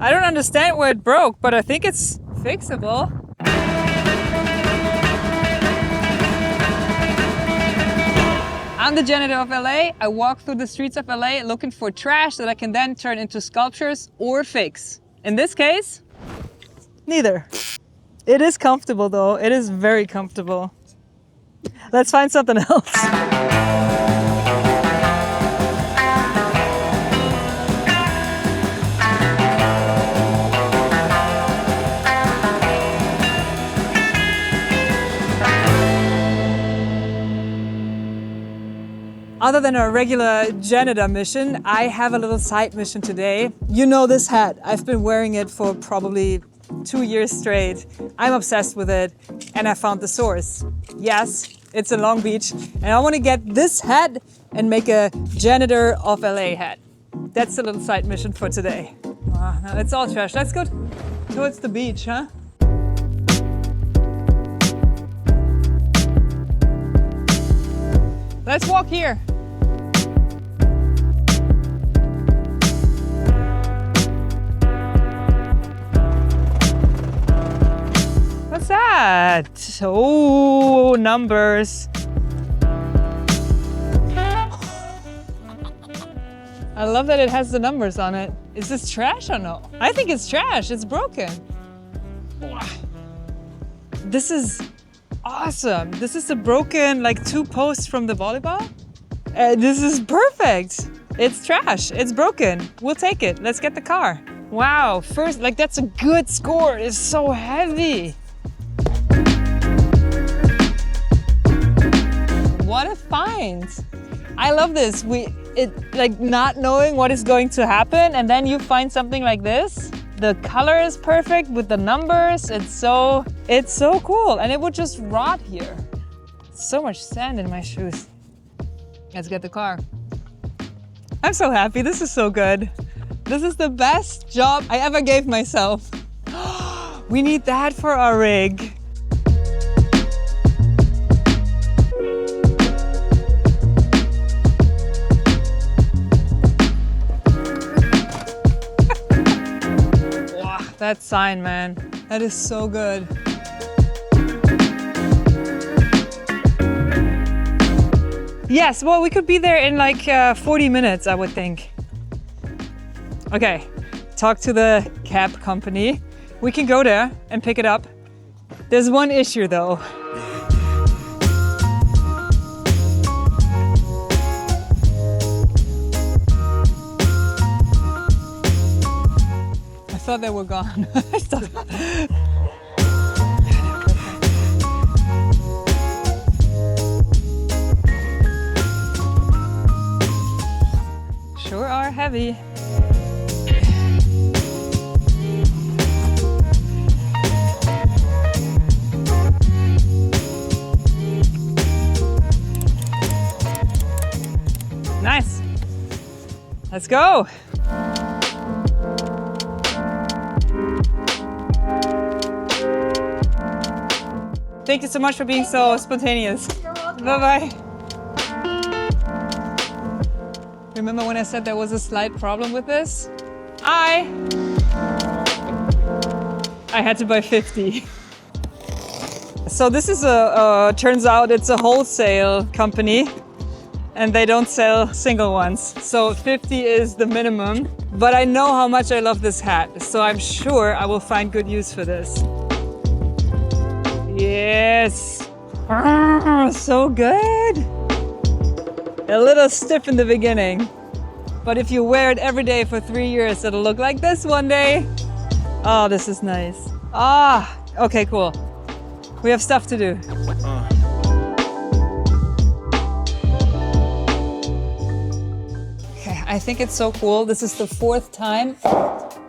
I don't understand where it broke, but I think it's fixable. I'm the janitor of LA. I walk through the streets of LA looking for trash that I can then turn into sculptures or fix. In this case, neither. It is comfortable though. It is very comfortable. Let's find something else. Other than a regular janitor mission, I have a little side mission today. You know this hat. I've been wearing it for probably 2 years straight. I'm obsessed with it, and I found the source. Yes, it's in Long Beach, and I want to get this hat and make a Janitor of LA hat. That's a little side mission for today. Now it's all trash. Let's go towards the beach, huh? Let's walk here. What's that? Oh, numbers. I love that it has the numbers on it. Is this trash or no? I think it's trash. It's broken. This is awesome. This is a broken, like 2 posts from the volleyball. This is perfect. It's trash. It's broken. We'll take it. Let's get the car. Wow. First, like that's a good score. It's so heavy. What a find. I love this. Like not knowing what is going to happen, and then you find something like this. The color is perfect with the numbers. It's so cool, and it would just rot here. So much sand in my shoes. Let's get the car. I'm so happy. This is so good. This is the best job I ever gave myself. We need that for our rig. That sign, man, that is so good. Yes, well, we could be there in like 40 minutes, I would think. Okay, talk to the cab company. We can go there and pick it up. There's one issue though. I thought they were gone. Sure are heavy. Nice. Let's go. Thank you so much for being so spontaneous. You're welcome. Bye-bye. Remember when I said there was a slight problem with this? I had to buy 50. So this is turns out it's a wholesale company and they don't sell single ones. So 50 is the minimum, but I know how much I love this hat. So I'm sure I will find good use for this. Yes, so good. A little stiff in the beginning, but if you wear it every day for 3 years, it'll look like this one day. Oh, this is nice. Okay, cool. We have stuff to do. Okay, I think it's so cool. This is the 4th time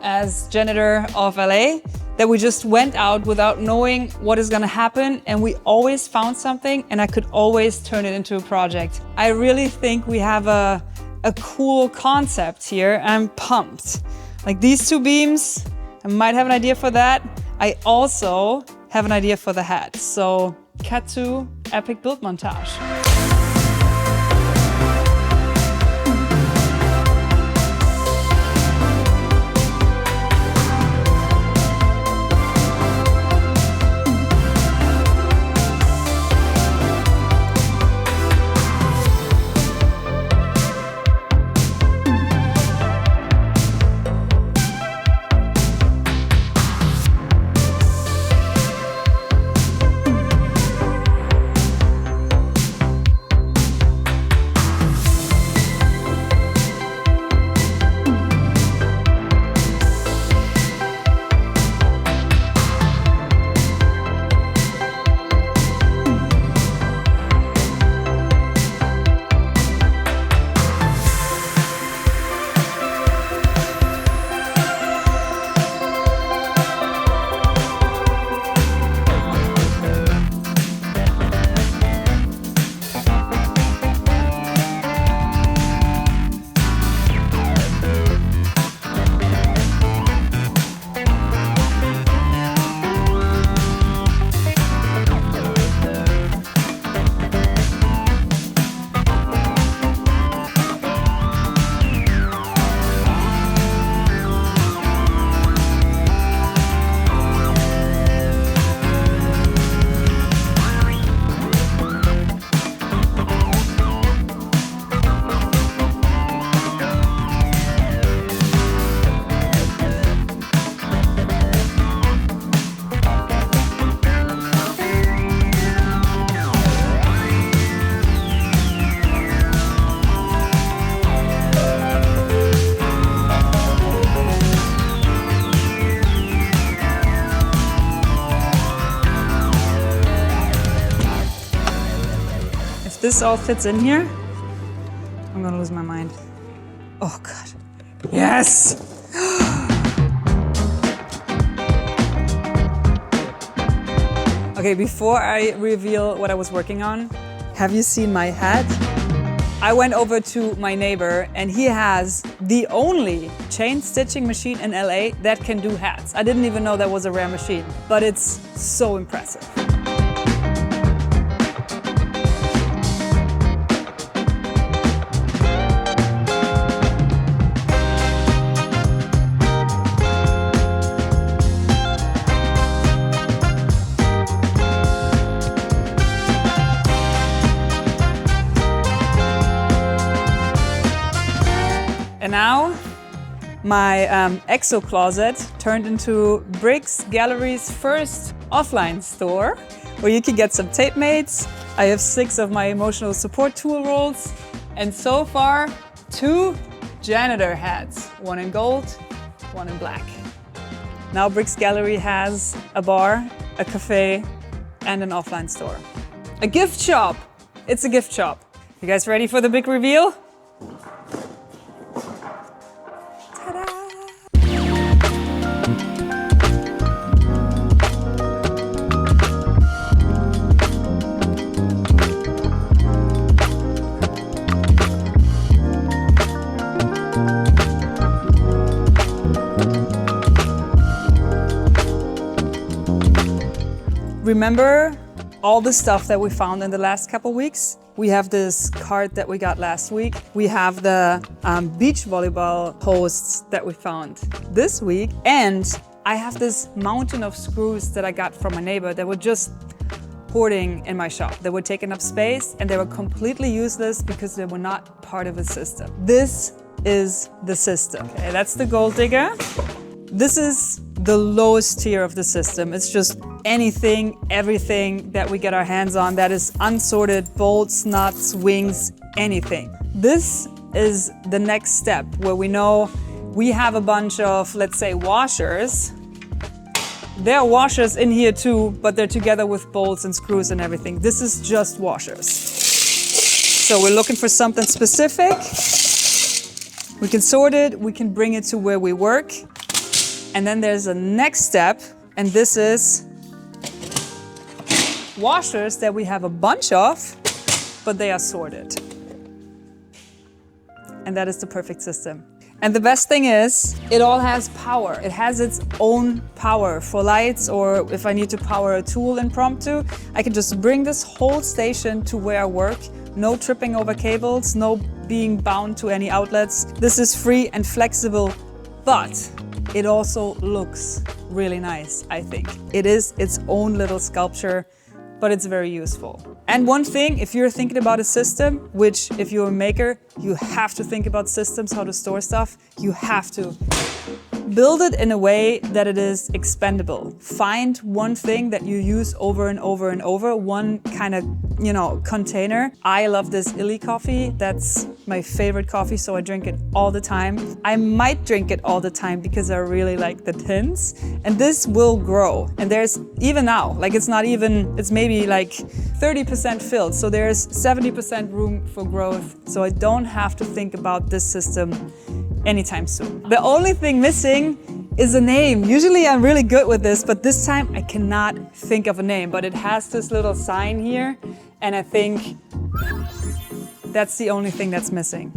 as Janitor of LA that we just went out without knowing what is gonna happen, and we always found something and I could always turn it into a project. I really think we have a cool concept here. I'm pumped. Like these 2 beams, I might have an idea for that. I also have an idea for the hat. So cut to epic build montage. this all fits in here, I'm gonna lose my mind. Oh God. Yes! Okay, before I reveal what I was working on, have you seen my hat? I went over to my neighbor and he has the only chain stitching machine in LA that can do hats. I didn't even know that was a rare machine, but it's so impressive. And now, my EXO closet turned into Bricks Gallery's first offline store, where you can get some tape mates. I have 6 of my emotional support tool rolls, and so far, 2 janitor hats, 1 in gold, 1 in black. Now Bricks Gallery has a bar, a cafe, and an offline store. A gift shop! It's a gift shop. You guys ready for the big reveal? Remember all the stuff that we found in the last couple weeks? We have this card that we got last week. We have the beach volleyball posts that we found this week. And I have this mountain of screws that I got from my neighbor that were just hoarding in my shop. They were taking up space and they were completely useless because they were not part of a system. This is the system. Okay, that's the gold digger. This is the lowest tier of the system. It's just anything, everything that we get our hands on that is unsorted, bolts, nuts, wings, anything. This is the next step where we know we have a bunch of, let's say, washers. There are washers in here too, but they're together with bolts and screws and everything. This is just washers. So we're looking for something specific. We can sort it, we can bring it to where we work. And then there's a next step, and this is washers that we have a bunch of, but they are sorted. And that is the perfect system. And the best thing is, it all has power. It has its own power for lights, or if I need to power a tool impromptu, I can just bring this whole station to where I work. No tripping over cables, no being bound to any outlets. This is free and flexible, but it also looks really nice, I think. It is its own little sculpture, but it's very useful. And one thing, if you're thinking about a system, which if you're a maker, you have to think about systems, how to store stuff, you have to build it in a way that it is expendable. Find one thing that you use over and over and over, one kind of, container. I love this Illy coffee. That's my favorite coffee, so I drink it all the time. I might drink it all the time because I really like the tins. And this will grow. And there's, even now, it's maybe like 30% filled. So there's 70% room for growth. So I don't have to think about this system anytime soon. The only thing missing is a name. Usually I'm really good with this, but this time I cannot think of a name. But it has this little sign here, and I think that's the only thing that's missing.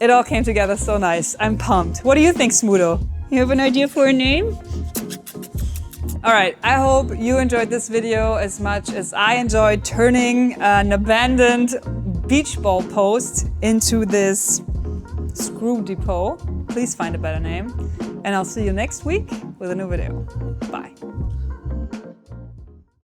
It all came together so nice. I'm pumped. What do you think, Smudo? You have an idea for a name? All right, I hope you enjoyed this video as much as I enjoyed turning an abandoned beach ball post into this screw depot. Please find a better name. And I'll see you next week with a new video. Bye.